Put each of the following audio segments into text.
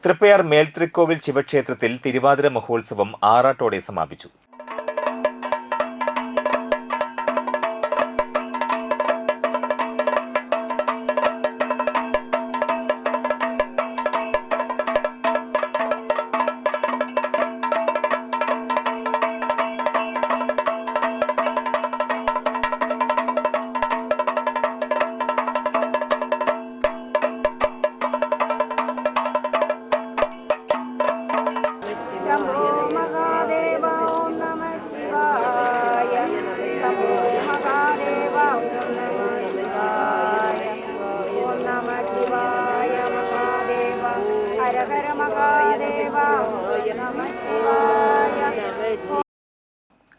തൃപ്പയാർ മേൽത്രിക്കോവിൽ ശിവക്ഷേത്രത്തിൽ തിരുവാതിര മഹോത്സവം ആറാട്ടോടെ സമാപിച്ചു.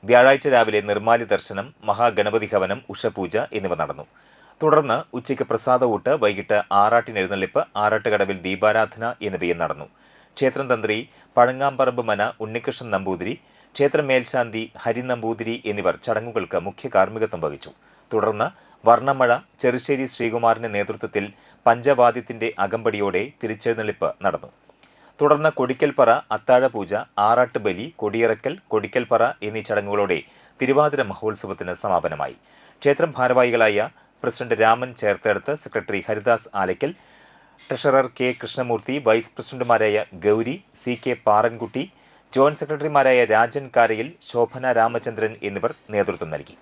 വ്യാഴാഴ്ച രാവിലെ നിർമ്മാല്യ ദർശനം, മഹാഗണപതി ഹവനം, ഉഷപൂജ എന്നിവ നടന്നു. തുടർന്ന് ഉച്ചയ്ക്ക് പ്രസാദഊട്ട്, വൈകിട്ട് ആറാട്ടിനെഴുന്നള്ളിപ്പ്, ആറാട്ടുകടവിൽ ദീപാരാധന എന്നിവയും നടന്നു. ക്ഷേത്രം തന്ത്രി പഴങ്ങാമ്പറമ്പ് മന ഉണ്ണികൃഷ്ണൻ നമ്പൂതിരി, ക്ഷേത്ര മേൽശാന്തി ഹരി നമ്പൂതിരി എന്നിവർ ചടങ്ങുകൾക്ക് മുഖ്യ കാർമ്മികത്വം വഹിച്ചു. തുടർന്ന് വർണ്ണമഴ ചെറുശ്ശേരി ശ്രീകുമാറിന്റെ നേതൃത്വത്തിൽ പഞ്ചവാദ്യത്തിന്റെ അകമ്പടിയോടെ തിരിച്ചെഴുന്നള്ളിപ്പ് നടന്നു. തുടർന്ന് കൊടിക്കൽപ്പറ, അത്താഴപൂജ, ആറാട്ടുബലി, കൊടിയിറക്കൽ, കൊടിക്കൽപ്പറ എന്നീ ചടങ്ങുകളോടെ തിരുവാതിര മഹോത്സവത്തിന് സമാപനമായി. ക്ഷേത്രം ഭാരവാഹികളായ president Raman Cherthedath, secretary Haridas Alaykkal, treasurer K Krishnamoorthy, vice പ്രസിഡന്റുമാരായ Gauri, C K Parankutty, joint സെക്രട്ടറിമാരായ രാജൻ കാരയിൽ, ശോഭന രാമചന്ദ്രൻ എന്നിവർ നേതൃത്വം നൽകി.